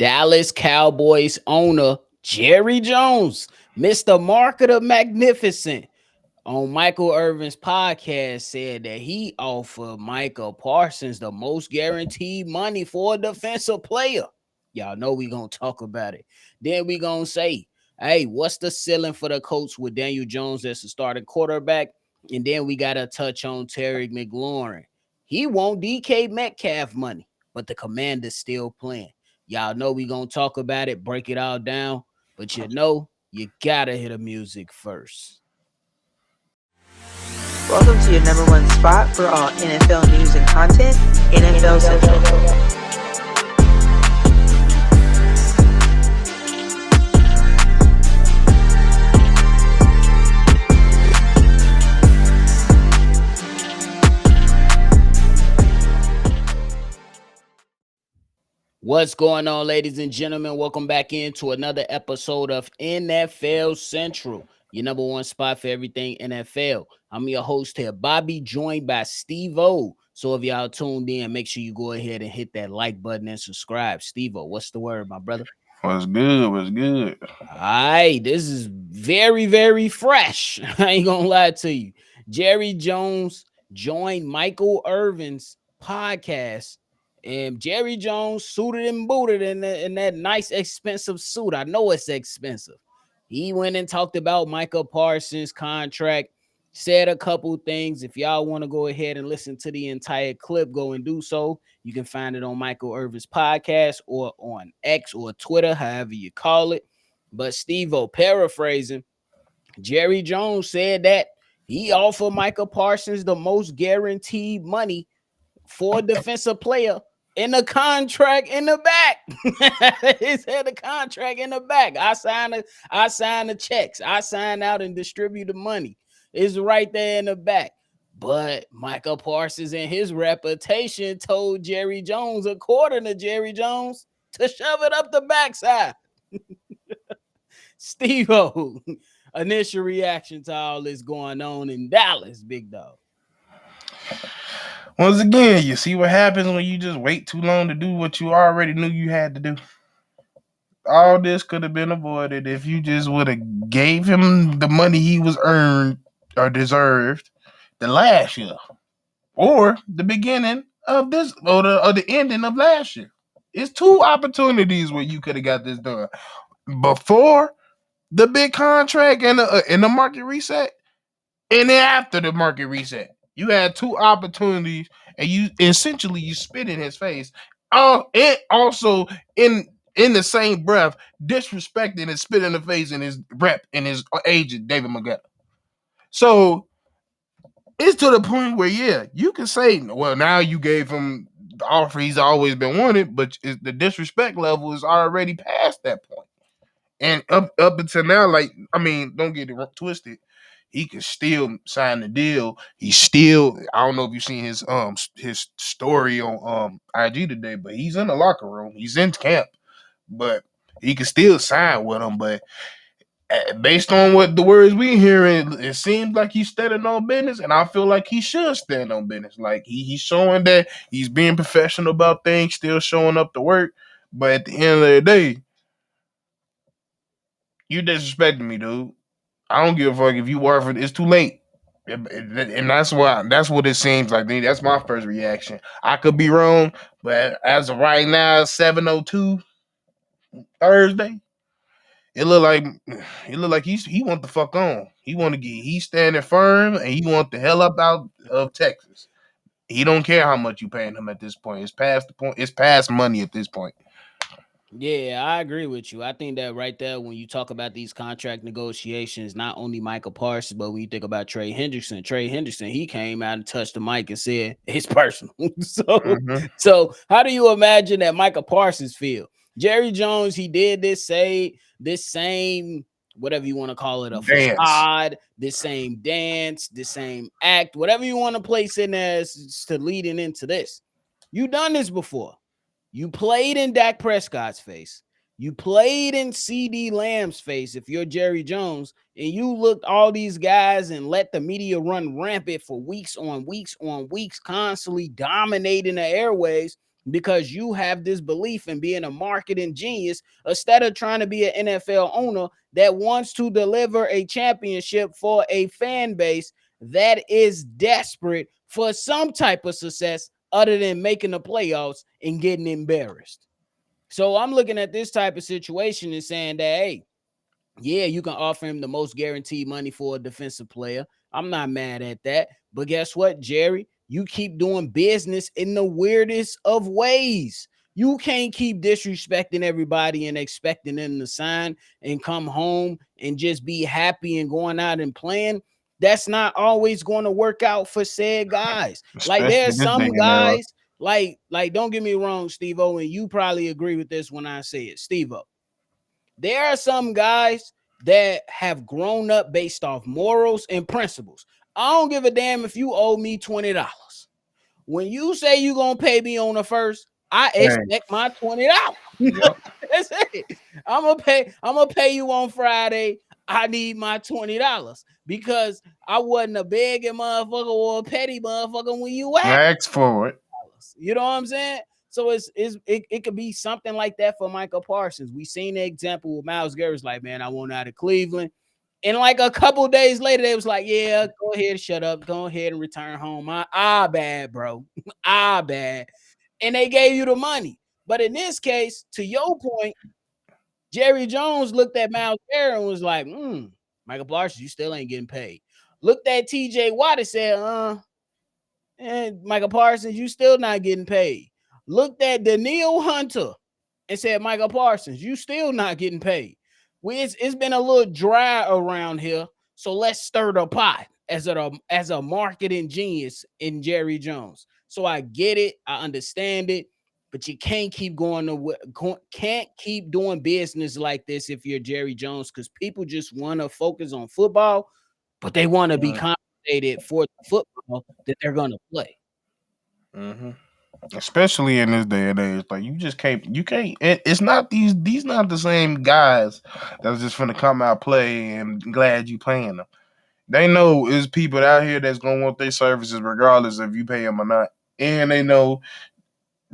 Dallas Cowboys owner Jerry Jones, Mr. Marketer Magnificent, on Michael Irvin's podcast said that he offered Micah Parsons the most guaranteed money for a defensive player. Y'all know we gonna talk about it. Then we gonna say, hey, what's the ceiling for the Colts with Daniel Jones as the starting quarterback? And then we gotta touch on Terry McLaurin. He won't DK Metcalf money, but the Commanders still playing. Y'all know we gonna talk about it, break it all down. But you gotta hear the music first. Welcome to your number one spot for all NFL news and content, NFL Central. What's going on, ladies and gentlemen? Welcome back into another episode of NFL Central, your number one spot for everything NFL. I'm your host here, Bobby, joined by Steve-O. So if y'all tuned in, make sure you go ahead and hit that like button and subscribe. Steve-O, what's the word, my brother? What's good? What's good? All right, this is very, very fresh. I ain't gonna lie to you. Jerry Jones joined Michael Irvin's podcast. And Jerry Jones suited and booted in that nice, expensive suit. I know it's expensive. He went and talked about Micah Parsons' contract, said a couple things. If y'all want to go ahead and listen to the entire clip, go and do so. You can find it on Michael Irvin's podcast or on X or Twitter, however you call it. But Steve-O, paraphrasing, Jerry Jones said that he offered Micah Parsons the most guaranteed money for a defensive player in the contract in the back. He said the contract in the back. I sign the checks. I sign out and distribute the money. It's right there in the back. But Micah Parsons and his reputation told Jerry Jones, according to Jerry Jones, to shove it up the backside. Steve-O, initial reaction to all this going on in Dallas, big dog. Once again, you see what happens when you just wait too long to do what you already knew you had to do. All this could have been avoided if you just would have gave him the money he was earned or deserved the last year, or the beginning of this, or the ending of last year. It's two opportunities where you could have got this done before the big contract and the market reset, and then after the market reset. You had two opportunities, and you spit in his face. And also in the same breath, disrespecting and spit in the face in his rep and his agent David McGuire. So it's to the point where you can say, well, now you gave him the offer he's always been wanted, but the disrespect level is already past that point. And up until now, don't get it twisted. He can still sign the deal. He's still, I don't know if you've seen his story on IG today, but he's in the locker room. He's in camp, but he can still sign with him. But based on what the words we hearing, it seems like he's standing on business, and I feel like he should stand on business. Like he's showing that he's being professional about things, still showing up to work. But at the end of the day, you disrespecting me, dude. I don't give a fuck if you work for it. It's too late. And that's what it seems like. That's my first reaction. I could be wrong, but as of right now, 7:02 Thursday, it look like he want the fuck on. He's standing firm and he want the hell up out of Texas. He don't care how much you paying him at this point. It's past the point. It's past money at this point. Yeah, I agree with you. I think that right there, when you talk about these contract negotiations, not only Micah Parsons, but when you think about Trey Hendrickson, he came out and touched the mic and said it's personal. So how do you imagine that Micah Parsons feel? Jerry Jones, he did this same, whatever you want to call it, a facade, this same dance, this same act, whatever you want to place in there to leading into this. You done this before. You played in Dak Prescott's face. You played in CD Lamb's face if you're Jerry Jones, and you looked all these guys and let the media run rampant for weeks on weeks, constantly dominating the airways. because you have this belief in being a marketing genius instead of trying to be an NFL owner that wants to deliver a championship for a fan base that is desperate for some type of success other than making the playoffs and getting embarrassed. So I'm looking at this type of situation and saying that, hey, yeah, you can offer him the most guaranteed money for a defensive player. I'm not mad at that. But guess what, Jerry? You keep doing business in the weirdest of ways. You can't keep disrespecting everybody and expecting them to sign and come home and just be happy and going out and playing. That's not always going to work out for said guys. Like especially there's this day some and era. guys, like don't get me wrong, Steve O, and you probably agree with this when I say it, Steve O. There are some guys that have grown up based off morals and principles. I don't give a damn if you owe me $20. When you say you're gonna pay me on the first, I Hey, expect my $20. yep. That's it. I'm gonna pay you on Friday. I need my $20 because I wasn't a begging motherfucker or a petty motherfucker when you asked. Ask for it. You know what I'm saying? So it could be something like that for Micah Parsons. We seen the example with Myles Garrett's like, man, I want out of Cleveland. And like a couple days later, they was like, yeah, go ahead, shut up, go ahead and return home. Bad, bro. Bad. And they gave you the money. But in this case, to your point, Jerry Jones looked at Myles Garrett and was like, Michael Parsons, you still ain't getting paid. Looked at TJ Watt and said, and Michael Parsons, you still not getting paid. Looked at Daniil Hunter and said, Michael Parsons, you still not getting paid. It's been a little dry around here, so let's stir the pot as a marketing genius in Jerry Jones. So I get it, I understand it, but you can't keep can't keep doing business like this if you're Jerry Jones because people just want to focus on football, but they want to be compensated for the football that they're going to play. Mm-hmm. Especially in this day and age, like you just can't. You can't. It's not these not the same guys that's just finna come out play and glad you paying them. They know it's people out here that's gonna want their services regardless if you pay them or not, and they know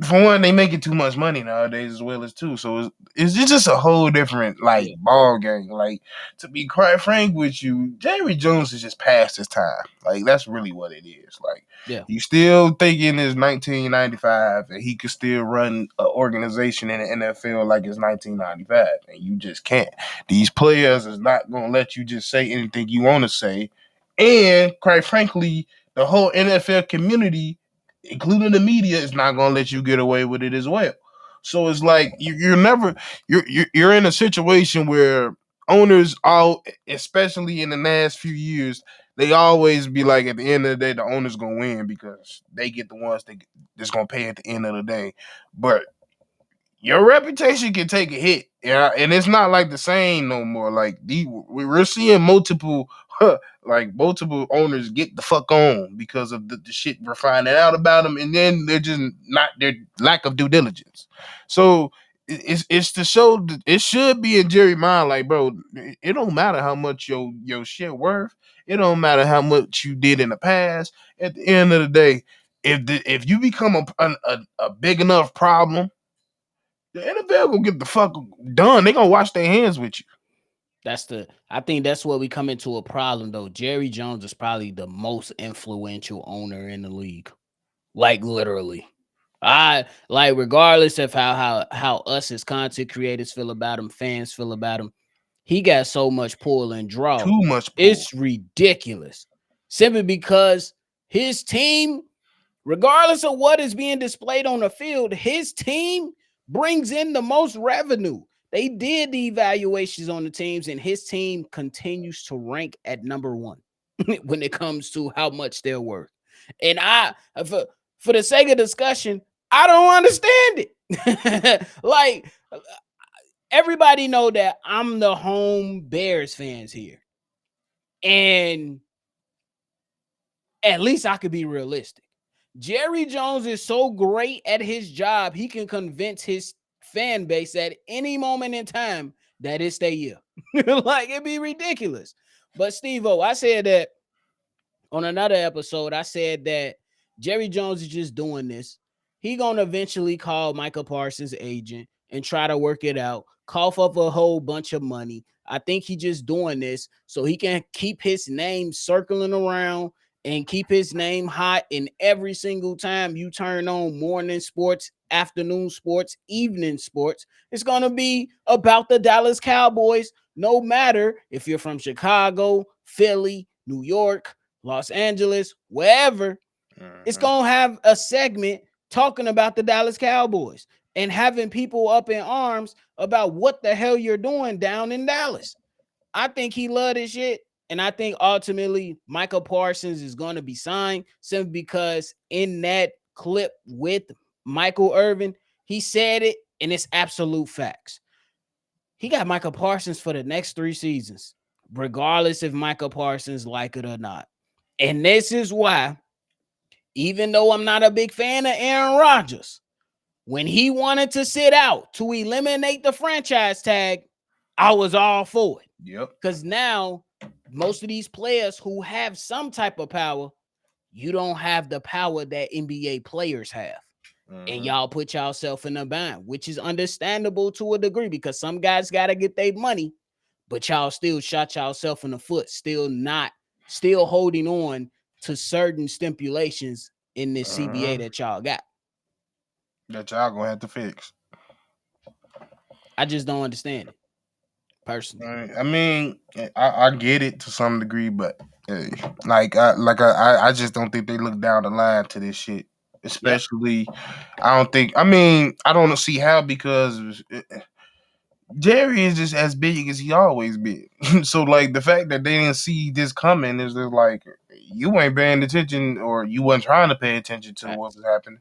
for one, they making too much money nowadays as well as too. So it's just a whole different like Yeah, ball game. Like to be quite frank with you, Jerry Jones is just past his time. Like that's really what it is. Like yeah, you still thinking it's 1995 and he could still run an organization in the NFL like it's 1995, and you just can't. These players is not gonna let you just say anything you want to say, and quite frankly, the whole NFL community including the media, is not going to let you get away with it as well. So it's like you're never you're in a situation where owners, all especially in the last few years, they always be like at the end of the day, the owner's gonna win because they get the ones that's gonna pay at the end of the day. But your reputation can take a hit. Yeah, and it's not like the same no more. Like we're seeing multiple like multiple owners get the fuck on because of the shit we're finding out about them, and then they're just not their lack of due diligence. So it's to show that it should be in Jerry mind, like bro, it don't matter how much your shit worth. It don't matter how much you did in the past. At the end of the day, if you become a big enough problem, the NFL gonna get the fuck done. They gonna wash their hands with you. I think that's where we come into a problem though. Jerry Jones is probably the most influential owner in the league. Like literally. I like regardless of how us as content creators feel about him, fans feel about him, he got so much pull and draw. Too much pull. It's ridiculous. Simply because his team, regardless of what is being displayed on the field, his team brings in the most revenue. They did the evaluations on the teams, and his team continues to rank at number one when it comes to how much they're worth. And for the sake of discussion, I don't understand it. Like everybody know that I'm the home Bears fans here, and at least I could be realistic. Jerry Jones is so great at his job, he can convince his fan base at any moment in time that it's their year. Like it'd be ridiculous. But Steve-O, I said that on another episode, I said that Jerry Jones is just doing this he gonna eventually call Micah Parsons' agent and try to work it out, cough up a whole bunch of money. I think he just doing this so he can keep his name circling around and keep his name hot. And every single time you turn on morning sports, afternoon sports, evening sports, it's gonna be about the Dallas Cowboys. No matter if you're from Chicago, Philly, New York, Los Angeles, wherever, it's Mhm. gonna have a segment talking about the Dallas Cowboys and having people up in arms about what the hell you're doing down in Dallas. I think he loved this shit. And I think ultimately Michael Parsons is going to be signed simply because in that clip with Michael Irvin, he said it and it's absolute facts. He got Michael Parsons for the next 3 seasons, regardless if Michael Parsons like it or not. And this is why, even though I'm not a big fan of Aaron Rodgers, when he wanted to sit out to eliminate the franchise tag, I was all for it. Yep. Because now most of these players who have some type of power, you don't have the power that NBA players have. And Mhm. y'all put yourself in a bind, which is understandable to a degree because some guys got to get their money, but y'all still shot yourself in the foot, still holding on to certain stipulations in this CBA Mhm. that y'all got. That y'all gonna have to fix. I just don't understand it personally. I mean, I get it to some degree, but hey, I just don't think they look down the line to this shit. Yep. Especially, I don't think. I mean, I don't see how because Jerry is just as big as he always been. So like the fact that they didn't see this coming is just like you ain't paying attention or you wasn't trying to pay attention to what Facts. was happening.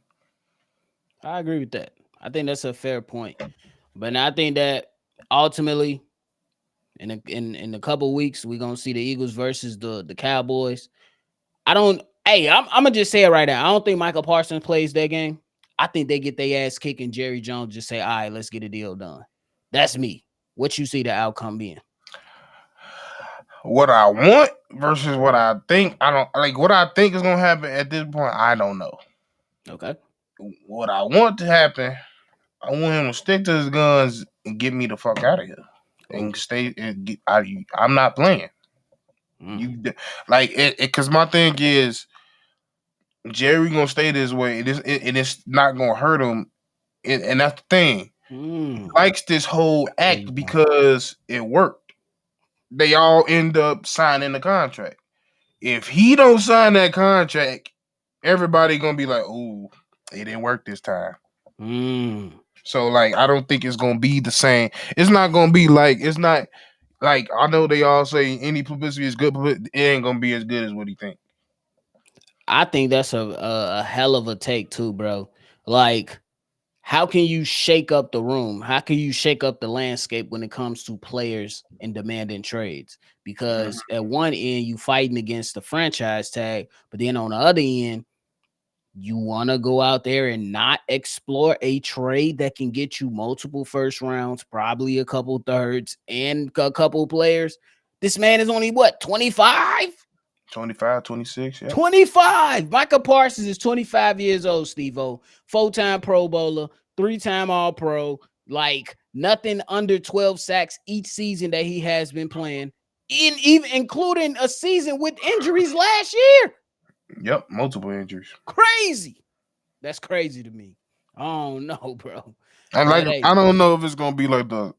I agree with that. I think that's a fair point. But I think that ultimately, in a couple weeks, we're gonna see the Eagles versus the Cowboys. I don't. Hey, I'm gonna just say it right now. I don't think Michael Parsons plays that game. I think they get their ass kicked and Jerry Jones just say, "All right, let's get a deal done." That's me. What you see the outcome being? What I want versus what I think, I don't like. What I think is gonna happen at this point, I don't know. Okay. What I want to happen, I want him to stick to his guns and get me the fuck out of here and Oh. stay. And I'm not playing. Mm. Like it, because my thing is Jerry gonna stay this way, and it's not gonna hurt him. And that's the thing. Mm. Likes this whole There act you go. because it worked. They all end up signing the contract. If he don't sign that contract, everybody gonna be like, "Ooh, it didn't work this time." Mm. So like, I don't think it's gonna be the same. It's not gonna be like it's not like I know they all say any publicity is good, but it ain't gonna be as good as what he think. I think that's a hell of a take too, bro. Like, how can you shake up the room? How can you shake up the landscape when it comes to players and demanding trades? Mhm. Because at one end, you fighting against the franchise tag, but then on the other end, you want to go out there and not explore a trade that can get you multiple first rounds, probably a couple thirds, and a couple players. This man is only what, 25? 25, 26, yeah. 25. Micah Parsons is 25 years old, Steve-O. 4-time Pro Bowler, 3-time All Pro, like nothing under 12 sacks each season that he has been playing, even including a season with injuries last year. Yep, multiple injuries. Crazy. That's crazy to me. I don't know, bro. And like But I hey, don't know if it's gonna be like the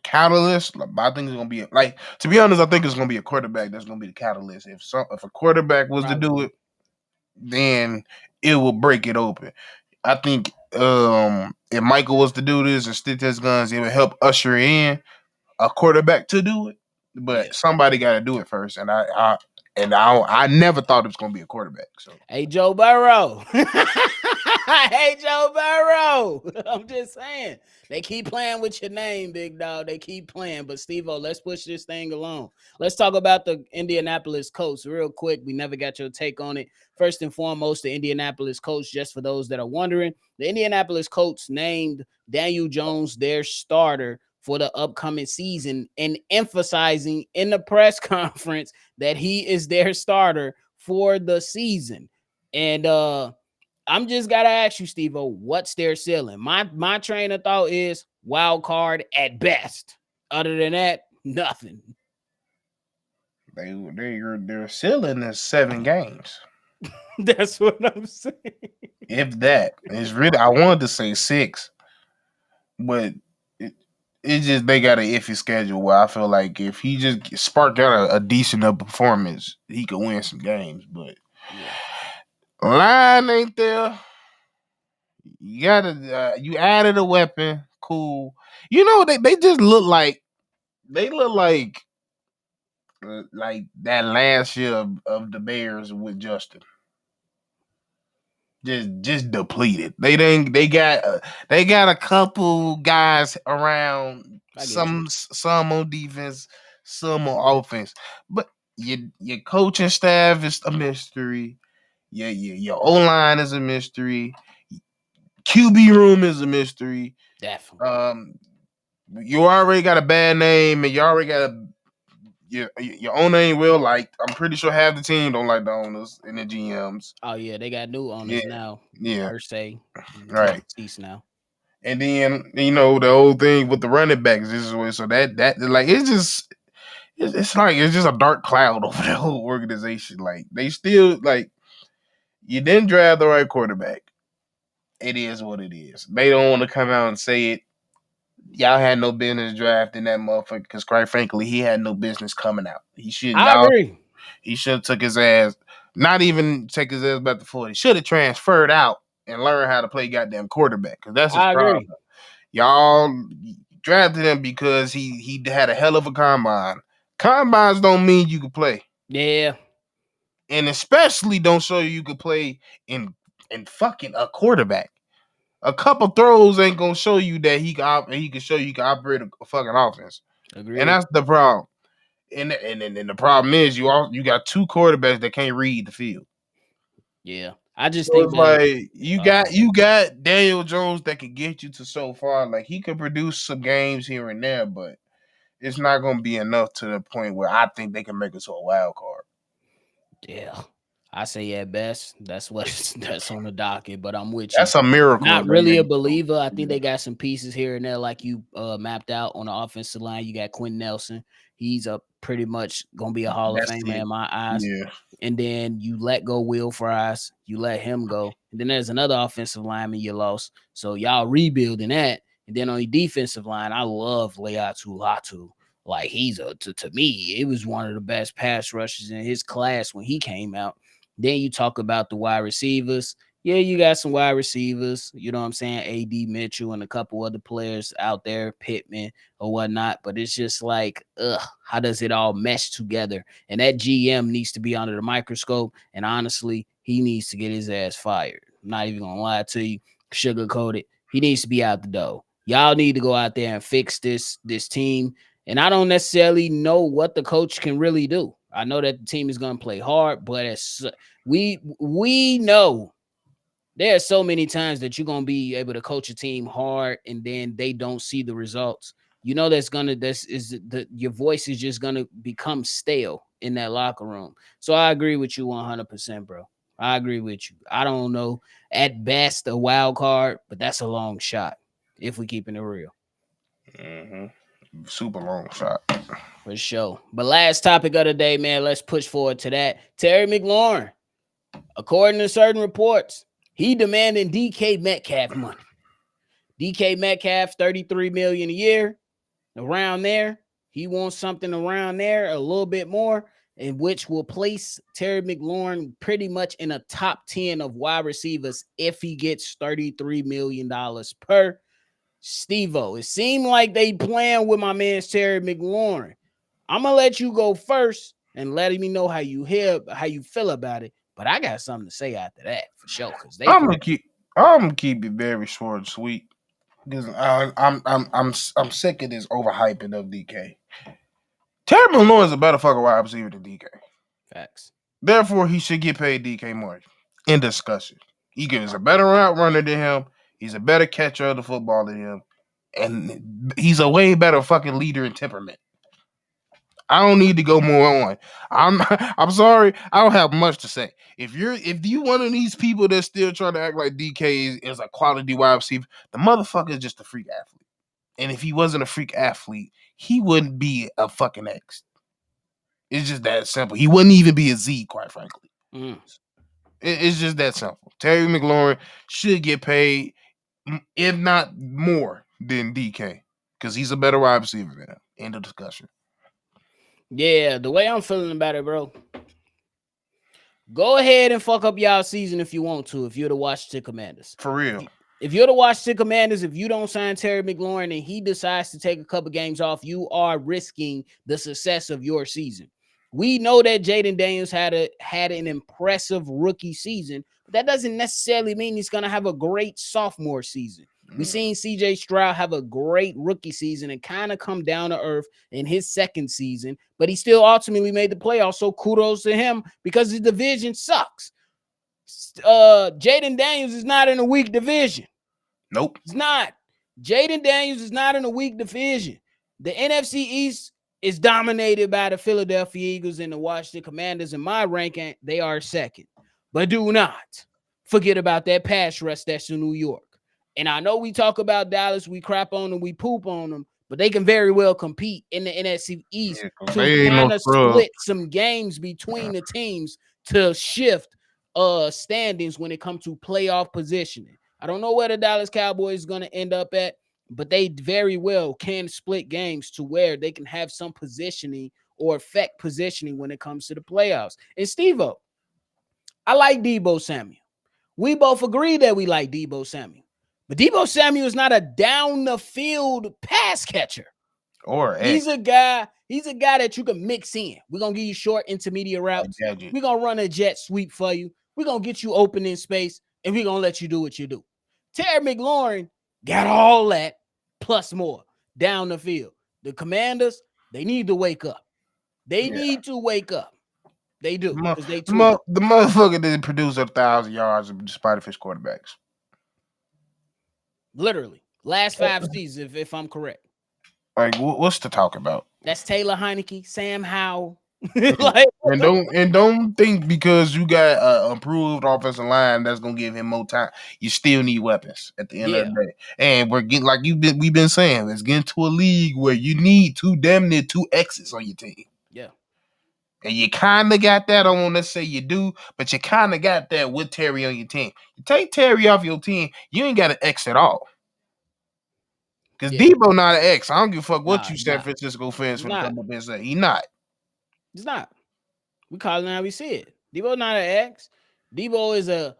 catalyst. Like, I think it's gonna be like to be honest, I think it's gonna be a quarterback that's gonna be the catalyst. If a quarterback was to do probably. it, then it will break it open. I think if Michael was to do this and stick to his guns, it would help usher in a quarterback to do it. Yeah. But somebody got to do it first, and I never thought it was gonna be a quarterback. So Hey, Joe Burrow. Hey, Joe Burrow. I'm just saying. They keep playing with your name, big dog. They keep playing. But, Steve-O, let's push this thing along. Let's talk about the Indianapolis Colts real quick. We never got your take on it. First and foremost, the Indianapolis Colts, just for those that are wondering, the Indianapolis Colts named Daniel Jones their starter for the upcoming season and emphasizing in the press conference that he is their starter for the season. And I'm just gotta ask you, Steve-O, what's their ceiling? My train of thought is wild card at best. Other than that, nothing. Their ceiling is 7 games. That's what I'm saying. If that. It's really I wanted to say 6, but it, it's just they got an iffy schedule where I feel like if he just sparked out a decent enough performance, he could win some games. But Yeah, line ain't there. You gotta you added a weapon, cool. You know they just look like they look like that last year of the Bears with Justin. Just depleted. They got a couple guys around, I get you. some on defense, some on offense, but your coaching staff is a mystery. Your O line is a mystery. QB room is a mystery. Definitely. Um, you already got a bad name, and you already got your owner ain't real liked. I'm pretty sure half the team don't like the owners and the GMs. Oh yeah, they got new Yeah, owners now. yeah, Hersey, right. deceased now. And then the whole thing with the running backs this way, so that like it's just it's like it's just a dark cloud over the whole organization. Like they still like you didn't draft the right quarterback. It is what it is. They don't want to come out and say it. Y'all had no business drafting that motherfucker because, quite frankly, he had no business coming out. He should I y'all agree. he should have took his ass, not even take his ass back to 40. Should have transferred out and learned how to play goddamn quarterback because that's his I problem. agree. Y'all drafted him because he had a hell of a combine. Combines don't mean you can play, Yeah, and especially don't show you can play in fucking a quarterback. A couple throws ain't gonna show you that he can show you can operate a fucking offense, and agreed. that's the problem. And the problem is you got 2 quarterbacks that can't read the field. Yeah, I just So think it's that. like you got Daniel Jones that could get you to so far. Like he could produce some games here and there, but it's not going to be enough to the point where I think they can make it to a wild card. Yeah, I say at best that's what that's on the docket. But I'm with you. That's a miracle Not if they really make a it. believer. I think Yeah, they got some pieces here and there, like you mapped out on the offensive line. You got Quinn Nelson. He's a pretty much gonna be a Hall of that's Famer it. in my eyes. Yeah, And then you let go Will Fries, you let him go. And then there's another offensive lineman you lost. So y'all rebuilding that. And then on the defensive line, I love Leatu Latu. Like he's to me, it was one of the best pass rushes in his class when he came out. Then you talk about the wide receivers. Yeah, you got some wide receivers, you know what I'm saying? AD Mitchell and a couple other players out there, Pittman or whatnot. But it's just like, how does it all mesh together? And that GM needs to be under the microscope. And honestly, he needs to get his ass fired. I'm not even gonna lie to you, sugarcoat it. He needs to be out the door. Y'all need to go out there and fix this team. And I don't necessarily know what the coach can really do. I know that the team is gonna play hard, but we know there are so many times that you're gonna be able to coach a team hard and then they don't see the results. You know your voice is just gonna become stale in that locker room. So I agree with you 100%, bro. I agree with you. I don't know at best a wild card, but that's a long shot if we keeping it real hmm super long shot. for sure. But last topic of the day, man. Let's push forward to that. Terry McLaurin, according to certain reports, he demanding DK Metcalf money. DK Metcalf, 33 million a year, around there. He wants something around there, a little bit more, in which will place Terry McLaurin pretty much in a top 10 of wide receivers if he gets $33 million per. Steve-O, it seemed like they playing with my man Terry McLaurin. I'm gonna let you go first and letting me know how you feel about it. But I got something to say after that for sure, because they I'm play. gonna keep. I'm gonna keep it very short and sweet because I'm sick of this overhyping of DK. Terry McLaurin is a better fucking wide receiver than DK. Facts. Therefore, he should get paid DK more. In discussion, he is a better route runner than him. He's a better catcher of the football than him, and he's a way better fucking leader in temperament. I don't need to go more on. I'm I'm sorry. I don't have much to say. If you one of these people that's still trying to act like DK is a quality wide receiver, the motherfucker is just a freak athlete. And if he wasn't a freak athlete, he wouldn't be a fucking X. It's just that simple. He wouldn't even be a Z, quite frankly. Mm. It's just that simple. Terry McLaurin should get paid, if not more than DK, because he's a better wide receiver than him. End of discussion. Yeah, the way I'm feeling about it, bro. Go ahead and fuck up y'all season if you want to, if you're the Washington Commanders. For real. If you're the Washington Commanders, if you don't sign Terry McLaurin and he decides to take a couple games off, you are risking the success of your season. We know that Jaden Daniels had an impressive rookie season, but that doesn't necessarily mean he's going to have a great sophomore season. We've seen CJ Stroud have a great rookie season and kind of come down to earth in his second season, but he still ultimately made the playoffs. So kudos to him because his division sucks. Jaden Daniels is not in a weak division. Nope. It's not. Jaden Daniels is not in a weak division. The NFC East is dominated by the Philadelphia Eagles and the Washington Commanders. In my ranking, they are second. But do not forget about that pass rush that's in New York. And I know we talk about Dallas, we crap on them, we poop on them, but they can very well compete in the NFC East to kind of split some games between the teams to shift standings when it comes to playoff positioning. I don't know where the Dallas Cowboys is going to end up at, but they very well can split games to where they can have some positioning or affect positioning when it comes to the playoffs. And Steve-O, I like Deebo Samuel. We both agree that we like Deebo Samuel. But Deebo Samuel is not a down the field pass catcher. He's a guy that you can mix in. We're going to give you short intermediate routes. We're going to run a jet sweep for you. We're going to get you open in space, and we're going to let you do what you do. Terry McLaurin got all that plus more down the field. The Commanders, they need to wake up. They need to wake up. They do. The motherfucker didn't produce 1,000 yards despite of his quarterbacks. Literally. Last 5 seasons, if I'm correct. Like, what's to talk about? That's Taylor Heineke, Sam Howell. and don't think because you got an improved offensive line that's gonna give him more time. You still need weapons at the end of the day. And we're getting like we've been saying, it's getting to a league where you need damn near two X's on your team. Yeah. And you kind of got that. I don't want to say you do, but you kind of got that with Terry on your team. You take Terry off your team, you ain't got an X at all. Because Deebo not an X. I don't give a fuck what you San Francisco fans for come up and say. He not. He's not. We call it how we see it. Deebo not an X. Deebo is an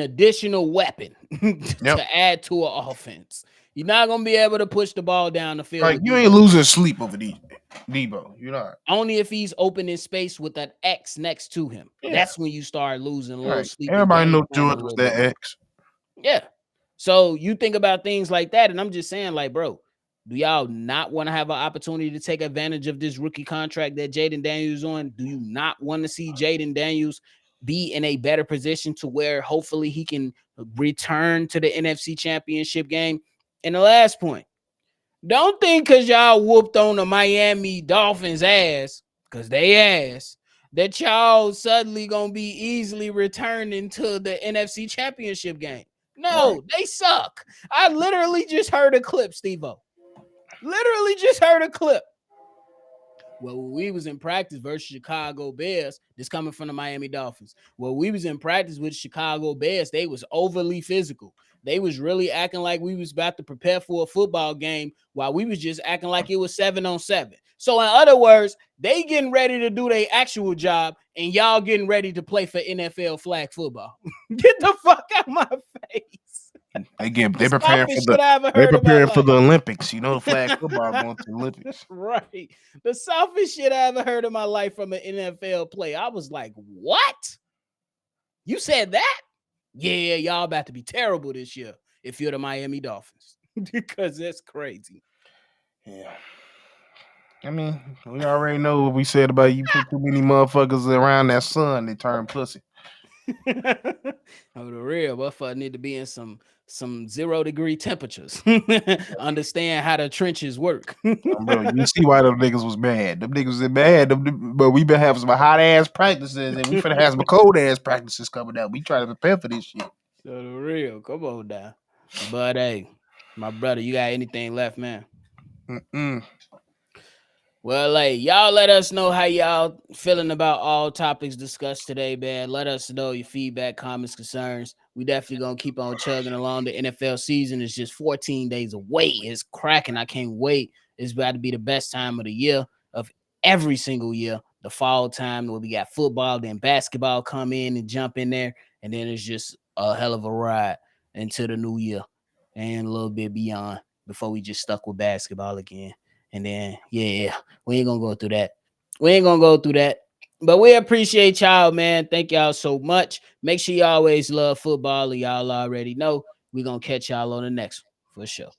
additional weapon to add to an offense. You're not gonna be able to push the ball down the field. Like you ain't losing sleep over Deebo. You're not. Only if he's open in space with that X next to him. Yeah. That's when you start losing a little sleep. Everybody knows George was that X. Yeah. So you think about things like that, and I'm just saying, like, bro, do y'all not want to have an opportunity to take advantage of this rookie contract that Jaden Daniels is on? Do you not want to see Jaden Daniels be in a better position to where hopefully he can return to the NFC Championship game? And the last point, don't think because y'all whooped on the Miami Dolphins ass, because they ass, that y'all suddenly going to be easily returning to the NFC Championship game. No, they suck. I literally just heard a clip, Steve-O. Literally just heard a clip. Well, when we was in practice versus Chicago Bears, this coming from the Miami Dolphins. Well, we was in practice with Chicago Bears. They was overly physical. They was really acting like we was about to prepare for a football game while we was just acting like it was 7-on-7. So in other words, they getting ready to do their actual job and y'all getting ready to play for NFL flag football. Get the fuck out of my face. They preparing for the Olympics. You know, flag football going to the Olympics. Right. The softest shit I ever heard in my life from an NFL play. I was like, what? You said that? Yeah, y'all about to be terrible this year if you're the Miami Dolphins. Because that's crazy. Yeah. I mean, we already know what we said about you put too many motherfuckers around that sun, they turn pussy. Oh, the real motherfucker need to be in some some 0-degree temperatures. Understand how the trenches work. Bro, you see why them niggas was mad. Them niggas was mad. But we been having some hot ass practices, and we finna have some cold ass practices coming out. We try to prepare for this shit. So the real, come on now. But hey, my brother, you got anything left, man? Mm-mm. Well, like y'all let us know how y'all feeling about all topics discussed today, man. Let us know your feedback, comments, concerns. We definitely gonna keep on chugging along. The NFL season is just 14 days away. It's cracking. I can't wait. It's about to be the best time of the year of every single year. The fall time where we got football, then basketball come in and jump in there, and then it's just a hell of a ride into the new year and a little bit beyond before we just stuck with basketball again. And then, yeah, we ain't gonna go through that. We ain't gonna go through that. But we appreciate y'all, man. Thank y'all so much. Make sure you always love football, and y'all already know. We're gonna catch y'all on the next one for sure.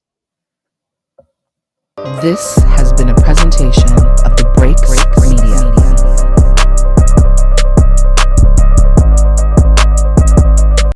This has been a presentation of the Breaks